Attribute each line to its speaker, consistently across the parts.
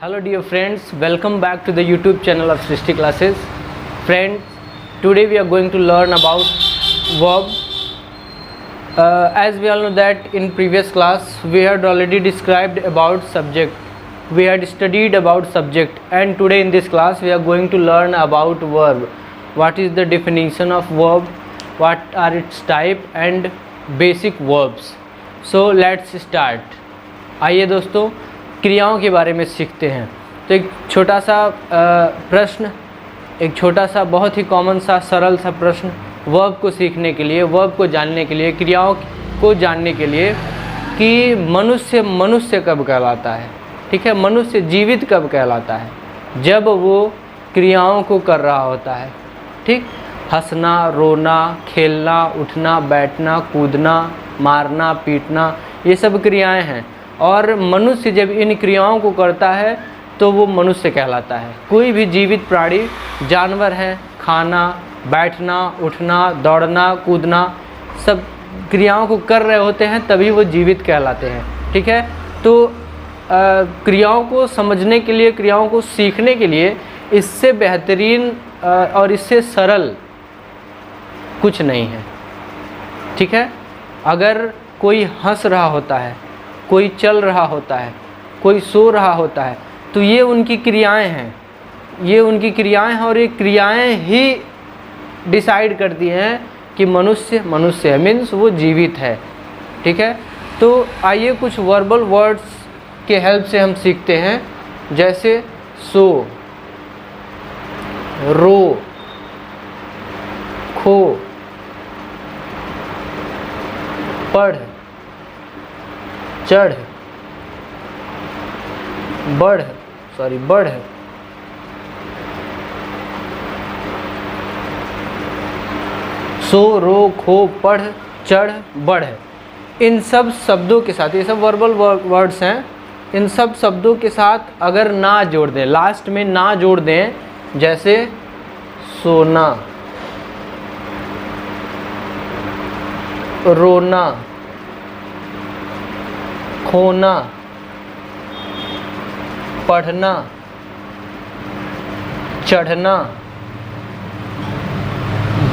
Speaker 1: Hello dear friends, welcome back to the YouTube channel of Srishti Classes. Friends, today we are going to learn about verb. As we all know that in previous class we had already described about subject. We had studied about subject, and today in this class we are going to learn about verb. What is the definition of verb, what are its type and basic verbs. So let's start. आइए दोस्तों क्रियाओं के बारे में सीखते हैं। तो एक छोटा सा प्रश्न, एक छोटा सा बहुत ही कॉमन सा सरल सा प्रश्न वर्ब को सीखने के लिए, वर्ब को जानने के लिए, क्रियाओं को जानने के लिए कि मनुष्य कब कहलाता है। ठीक है, मनुष्य जीवित कब कहलाता है? जब वो क्रियाओं को कर रहा होता है। ठीक, हंसना, रोना, खेलना, उठना, बैठना, कूदना, मारना, पीटना, ये सब क्रियाएं हैं। और मनुष्य जब इन क्रियाओं को करता है तो वो मनुष्य कहलाता है। कोई भी जीवित प्राणी, जानवर हैं, खाना, बैठना, उठना, दौड़ना, कूदना, सब क्रियाओं को कर रहे होते हैं तभी वो जीवित कहलाते हैं। ठीक है, तो क्रियाओं को समझने के लिए, क्रियाओं को सीखने के लिए इससे बेहतरीन और इससे सरल कुछ नहीं है। ठीक है, अगर कोई हंस रहा होता है, कोई चल रहा होता है, कोई सो रहा होता है, तो ये उनकी क्रियाएं हैं, ये उनकी क्रियाएं हैं और ये क्रियाएं ही डिसाइड करती हैं कि मनुष्य है, मीन्स वो जीवित है। ठीक है, तो आइए कुछ वर्बल वर्ड्स के हेल्प से हम सीखते हैं, जैसे सो, रो, खो, पढ़, बढ़, सो, रो, खो, पढ़, चढ़, बढ़, इन सब शब्दों के साथ, ये सब वर्बल वर्ड्स हैं, इन सब शब्दों के साथ अगर ना जोड़ दें, लास्ट में ना जोड़ दें, जैसे सोना, रोना, खोना, पढ़ना, चढ़ना,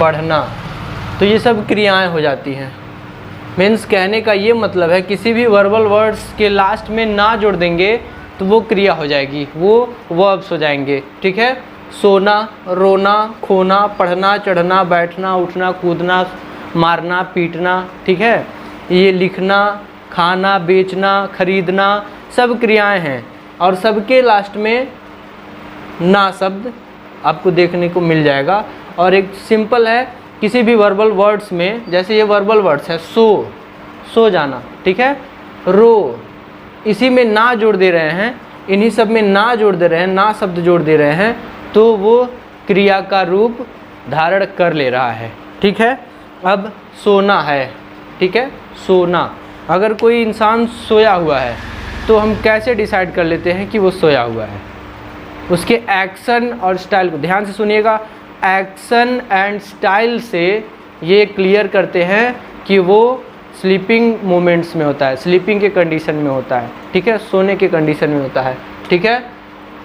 Speaker 1: बढ़ना, तो ये सब क्रियाएं हो जाती हैं। मीन्स कहने का ये मतलब है किसी भी वर्बल वर्ड्स के लास्ट में ना जोड़ देंगे तो वो क्रिया हो जाएगी, वो वर्ब्स हो जाएंगे। ठीक है, सोना, रोना, खोना, पढ़ना, चढ़ना, बैठना, उठना, कूदना, मारना, पीटना। ठीक है, ये लिखना, खाना, बेचना, खरीदना, सब क्रियाएं हैं और सबके लास्ट में ना शब्द आपको देखने को मिल जाएगा। और एक सिंपल है किसी भी वर्बल वर्ड्स में, जैसे ये वर्बल वर्ड्स है, सो जाना, ठीक है, रो, इसी में ना जोड़ दे रहे हैं, इन्हीं सब में ना जोड़ दे रहे हैं, ना शब्द जोड़ दे रहे हैं, तो वो क्रिया का रूप धारण कर ले रहा है। ठीक है, अब सोना है। ठीक है, सोना, अगर कोई इंसान सोया हुआ है तो हम कैसे डिसाइड कर लेते हैं कि वो सोया हुआ है? उसके एक्शन और स्टाइल को ध्यान से सुनिएगा, एक्शन एंड स्टाइल से ये क्लियर करते हैं कि वो स्लीपिंग मोमेंट्स में होता है, स्लीपिंग के कंडीशन में होता है। ठीक है, सोने के कंडीशन में होता है। ठीक है,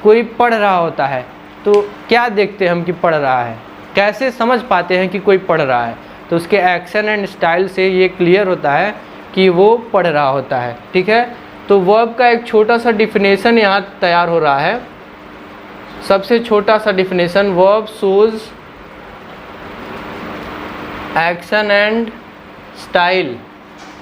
Speaker 1: कोई पढ़ रहा होता है तो क्या देखते हैं हम कि पढ़ रहा है? कैसे समझ पाते हैं कि कोई पढ़ रहा है? तो उसके एक्शन एंड स्टाइल से ये क्लियर होता है कि वो पढ़ रहा होता है। ठीक है, तो वर्ब का एक छोटा सा डिफिनेशन यहाँ तैयार हो रहा है। सबसे छोटा सा definition, verb shows action and style,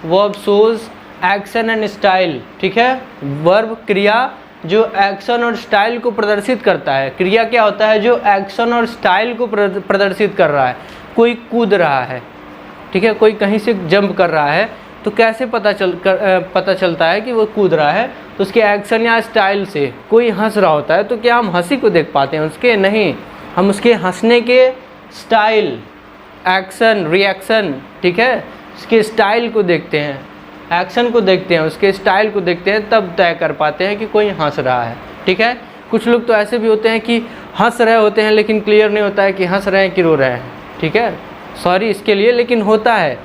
Speaker 1: verb shows action and style. ठीक है, वर्ब क्रिया जो एक्शन और स्टाइल को प्रदर्शित करता है। क्रिया क्या होता है? जो एक्शन और स्टाइल को प्रदर्शित कर रहा है। कोई कूद रहा है, ठीक है, कोई कहीं से जंप कर रहा है, तो कैसे पता चलता है कि वो कूद रहा है? तो उसके एक्शन या स्टाइल से। कोई हंस रहा होता है तो क्या हम हंसी को देख पाते हैं उसके? नहीं, हम उसके हंसने के स्टाइल, एक्शन, रिएक्शन, ठीक है, उसके स्टाइल को देखते हैं, एक्शन को देखते हैं, उसके स्टाइल को देखते हैं, तब तय कर पाते हैं कि कोई हंस रहा है। ठीक है, कुछ लोग तो ऐसे भी होते हैं कि हंस रहे होते हैं लेकिन क्लियर नहीं होता है कि हंस रहे हैं कि रो रहे हैं। ठीक है, सॉरी इसके लिए, लेकिन होता है।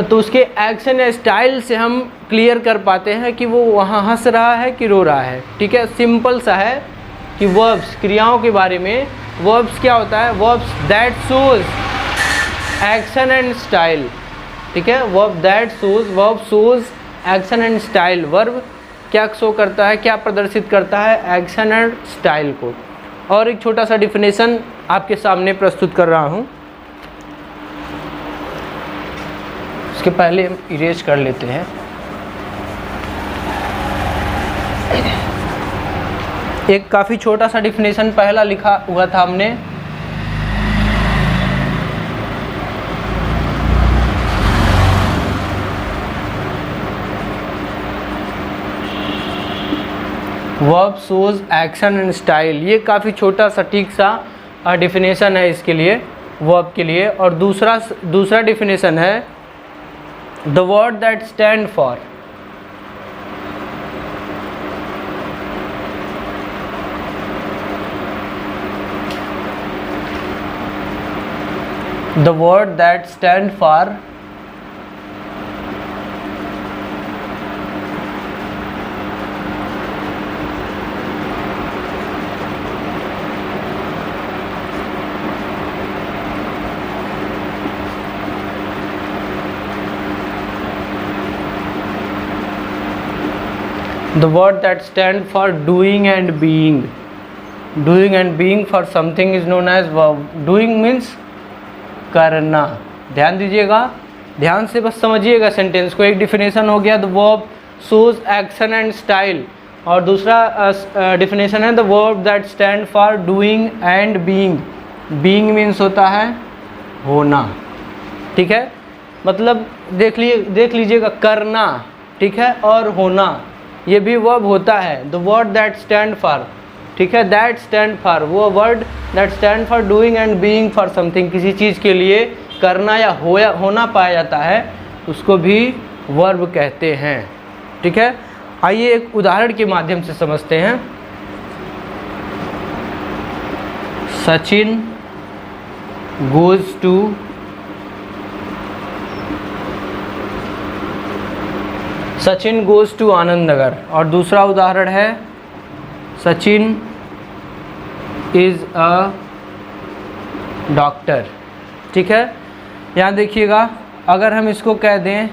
Speaker 1: तो उसके एक्शन या स्टाइल से हम क्लियर कर पाते हैं कि वो वहाँ हंस रहा है कि रो रहा है। ठीक है, सिंपल सा है कि वर्ब्स, क्रियाओं के बारे में, वर्ब्स क्या होता है, verbs that shows action and style. ठीक है, verb shows action and style. Verb क्या शो करता है, क्या प्रदर्शित करता है, एक्शन एंड स्टाइल को। और एक छोटा सा डिफिनेशन आपके सामने प्रस्तुत कर रहा हूँ। इसके पहले हम इरेज कर लेते हैं। एक काफ़ी छोटा सा डिफिनेशन पहला लिखा हुआ था हमने, verb shows action and style. ये काफ़ी छोटा सटीक सा डिफिनेशन है इसके लिए, वर्ब के लिए। और दूसरा डिफिनेशन है the word that stand for. The word that stand for doing and being. Doing and being for something is known as verb. Doing means करना। ध्यान दीजिएगा, ध्यान से बस समझिएगा सेंटेंस को। एक डिफिनेशन हो गया the verb shows action and style, और दूसरा डिफिनेशन है the verb that stand for doing and being. Being means होता है होना। ठीक है, मतलब देख लीजिएगा करना, ठीक है, और होना ये भी वर्ब होता है। The word that stand for, ठीक है, दैट स्टैंड फॉर, वो word that stand for doing and being for something, किसी चीज़ के लिए करना या होना पाया जाता है, उसको भी वर्ब कहते हैं। ठीक है, आइए एक उदाहरण के माध्यम से समझते हैं। सचिन गोज़ टू आनंद नगर। और दूसरा उदाहरण है सचिन इज़ अ डॉक्टर। ठीक है, यहाँ देखिएगा, अगर हम इसको कह दें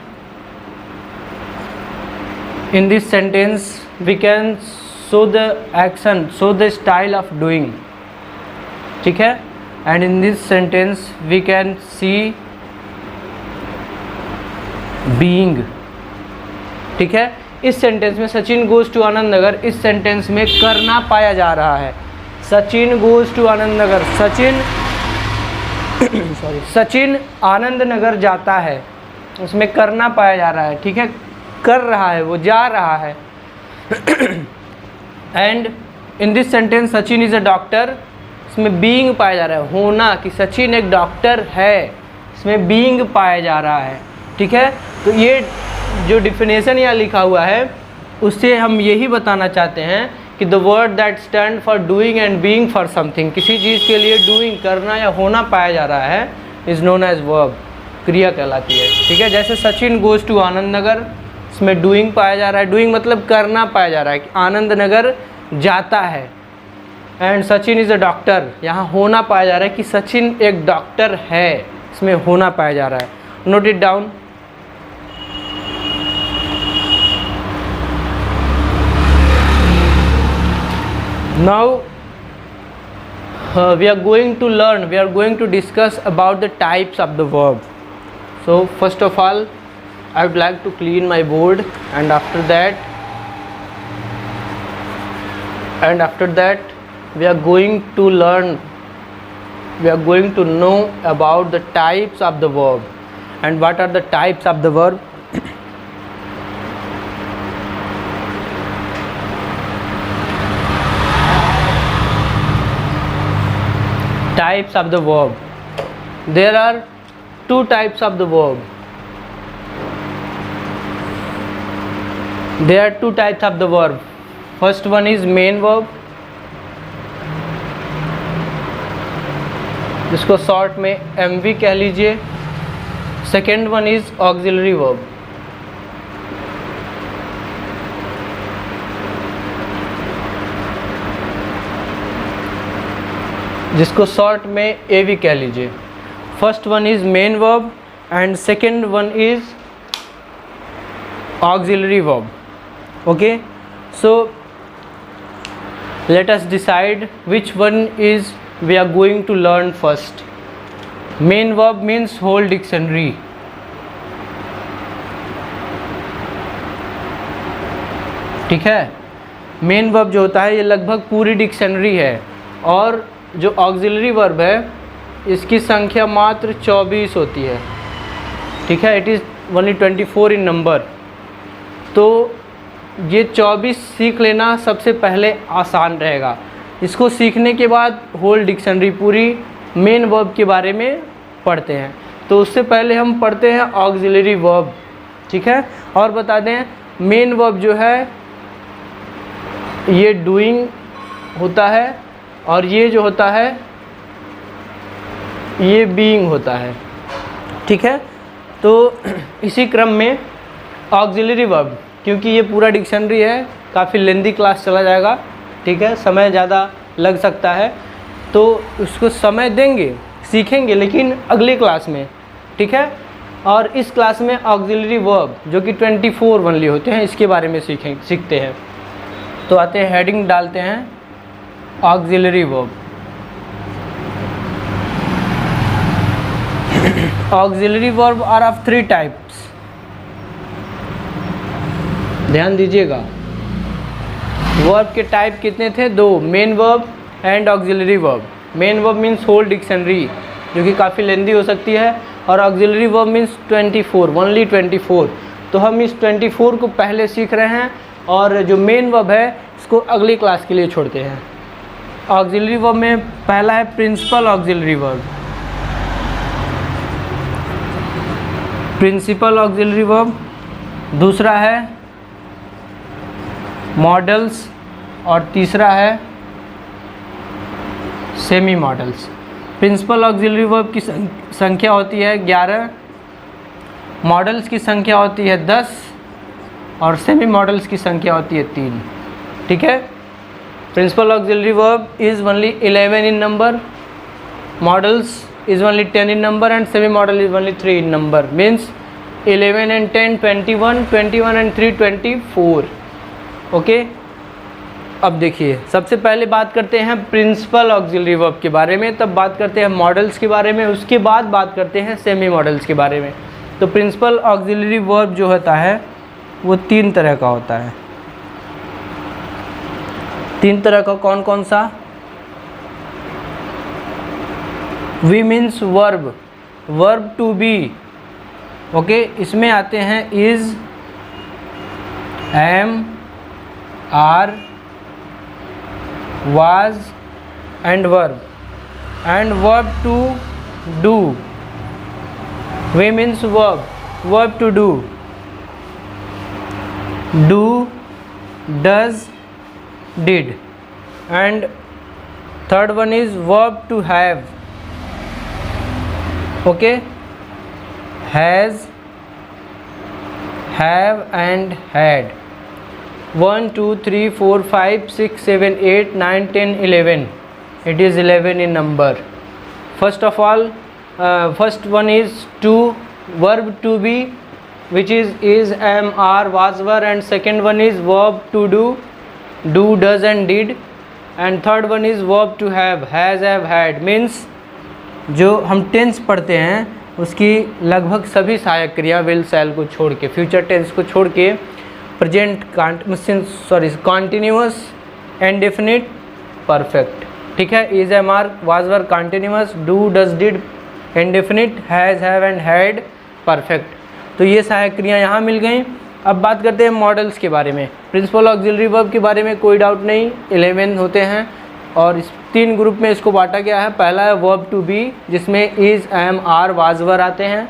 Speaker 1: in this sentence we can show the action, show the style of doing. ठीक है, and in this sentence we can see being. ठीक है, इस सेंटेंस में सचिन गोज़ टू आनंद नगर, इस सेंटेंस में करना पाया जा रहा है। सचिन गोज़ टू आनंद नगर, सचिन आनंद नगर जाता है, उसमें करना पाया जा रहा है। ठीक है, कर रहा है, वो जा रहा है। And in this sentence Sachin is a doctor, इसमें बीइंग पाया जा रहा है, होना, कि सचिन एक डॉक्टर है, इसमें बीइंग पाया जा रहा है। ठीक है, तो ये जो डिफिनेशन यहाँ लिखा हुआ है उससे हम यही बताना चाहते हैं कि the word that stand for doing and being for something, किसी चीज़ के लिए डूइंग करना या होना पाया जा रहा है, इज़ नोन एज वर्ब, क्रिया कहलाती है। ठीक है, जैसे सचिन गोज़ टू आनंद नगर, इसमें डूइंग पाया जा रहा है, डूइंग मतलब करना पाया जा रहा है, कि आनंद नगर जाता है। And Sachin is a doctor, यहाँ होना पाया जा रहा है कि सचिन एक डॉक्टर है, इसमें होना पाया जा रहा है। Note it down. Now we are going to discuss about the types of the verb. So first of all I would like to clean my board, and after that we are going to know about the types of the verb. And what are the types of the verb? Types of the verb. There are two types of the verb. There are two types of the verb. First one is main verb, जिसको short में MV कह लीजिए। Second one is auxiliary verb. जिसको short में ए भी कह लीजिए। First one is main verb and second one is auxiliary verb. Okay, so let us decide which one is we are going to learn first. Main verb means whole dictionary. ठीक है, main verb जो होता है ये लगभग पूरी dictionary है, और जो ऑक्सिलरी वर्ब है इसकी संख्या मात्र 24 होती है। ठीक है, it is only 24 in number. तो ये 24 सीख लेना सबसे पहले आसान रहेगा। इसको सीखने के बाद होल डिक्शनरी पूरी मेन वर्ब के बारे में पढ़ते हैं। तो उससे पहले हम पढ़ते हैं ऑक्सिलरी वर्ब। ठीक है, और बता दें मेन वर्ब जो है ये डूइंग होता है, और ये जो होता है ये बीइंग होता है। ठीक है, तो इसी क्रम में ऑक्सिलरी वर्ब, क्योंकि ये पूरा डिक्शनरी है, काफ़ी लेंदी क्लास चला जाएगा। ठीक है, समय ज़्यादा लग सकता है, तो उसको समय देंगे, सीखेंगे लेकिन अगली क्लास में। ठीक है, और इस क्लास में ऑक्सिलरी वर्ब जो कि 24 ओनली होते हैं इसके बारे में सीखते हैं। तो आते हैं, हेडिंग डालते हैं auxiliary verb. Auxiliary verb are of 3 types. ध्यान दीजिएगा, वर्ब के टाइप कितने थे? 2, main verb and auxiliary verb. Main verb means whole dictionary जो कि काफ़ी लेंदी हो सकती है, और ऑक्सिलरी वर्ब मीन्स 24, ओनली 24। तो हम इस 24 को पहले सीख रहे हैं, और जो मेन वर्ब है इसको अगली क्लास के लिए छोड़ते हैं। ऑक्सिलरी वर्ब में पहला है principal auxiliary verb. Principal auxiliary verb, दूसरा है मॉडल्स, और तीसरा है semi modals. Principal auxiliary verb की संख्या होती है 11, मॉडल्स की संख्या होती है 10, और सेमी मॉडल्स की संख्या होती है 3। ठीक है, principal auxiliary verb is only 11 in number, modals is only 10 in number, and semi model is only 3 in number, means 11 and 10 21, 21 and 3 24. Okay, अब देखिए सबसे पहले बात करते हैं प्रिंसिपल ऑक्सिलरी वर्ब के बारे में, तब बात करते हैं मॉडल्स के बारे में, उसके बाद बात करते हैं सेमी मॉडल्स के बारे में। तो प्रिंसिपल ऑक्सिलरी वर्ब जो होता है वो 3 तरह का होता है। 3 तरह का कौन कौन सा? V means verb, verb to be. Okay, इसमें आते हैं is, am, are, was and verb, and verb to do. V means verb, verb to do, do, does, did, and third one is verb to have. Okay, has, have and had. 1 2 3 4 5 6 7 8 9 10 11. It is 11 in number. First of all, first one is to, verb to be, which is, am, are, was, were, and second one is verb to do, does and did, and third one is verb to have, has, have, had. Means जो हम tense पढ़ते हैं उसकी लगभग सभी सहायक क्रिया will शैल को छोड़ के, फ्यूचर टेंस को छोड़ के, प्रेजेंट कॉन्टिन्यूअस, इंडेफिनिट, परफेक्ट। ठीक है, is, am, are, was, were, continuous, do, does, did, indefinite, has, have and had, perfect. तो ये सहायक क्रिया यहाँ मिल गई। अब बात करते हैं मॉडल्स के बारे में। प्रिंसिपल ऑक्सिलरी वर्ब के बारे में कोई डाउट नहीं, 11 होते हैं, और इस 3 ग्रुप में इसको बांटा गया है। पहला है वर्ब टू बी जिसमें इज़, एम, आर, वाज, वर आते हैं।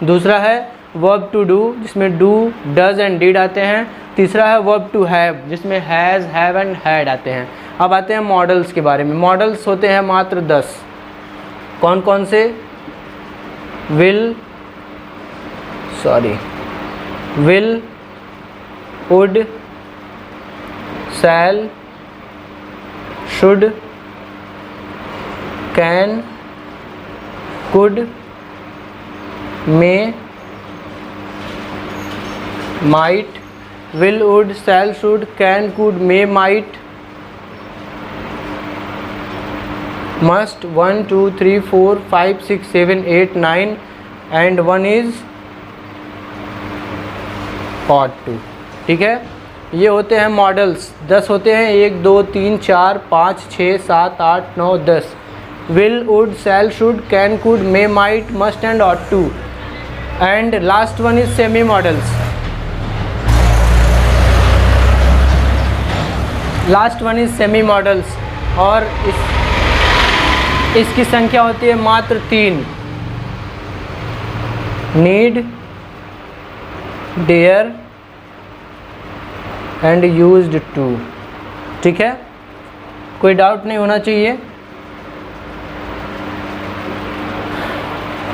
Speaker 1: दूसरा है वर्ब टू डू जिसमें डू, डज एंड डिड आते हैं। तीसरा है वर्ब टू हैव जिसमें हैज़, हैव एंड हैड आते हैं। अब आते हैं मॉडल्स के बारे में। मॉडल्स होते हैं मात्र 10। कौन कौन से? Will, sorry, will, would, shall, should, can, could, may, might, will, would, shall, should, can, could, may, might, must, 1 2 3 4 5 6 7 8 9 and one is ought to। ठीक है, ये होते हैं मॉडल्स। 10 होते हैं, 1 2 3 4 5 6 7 8 9 10। will, would, shall, should, can, could, may, might, must and ought to। and last one is semi models। Last one is semi modals और इसकी संख्या होती है मात्र 3। Need, dare and used to. ठीक है, कोई डाउट नहीं होना चाहिए।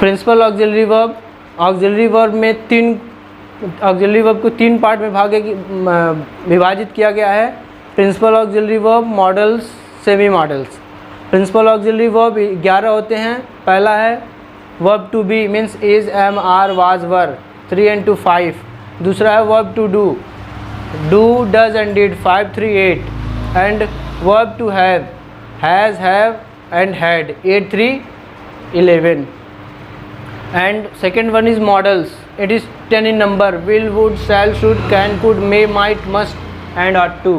Speaker 1: Principal auxiliary verb, auxiliary verb में ऑक्सिलरी वर्ब को 3 पार्ट में विभाजित किया गया है। Principal auxiliary verb, modals, semi modals. Principal auxiliary verb 11 होते हैं। पहला है verb to be means is, am, are, was, were 3 and 2 5। दूसरा है verb to do, do, does and did 5 3 8 and verb to have, has, have and had 8 3 11 and second one is models, it is 10 in number, will, would, shall, should, can, could, may, might, must and ought to।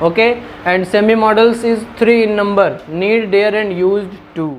Speaker 1: okay, and semi models is 3 in number, need, dare and used to।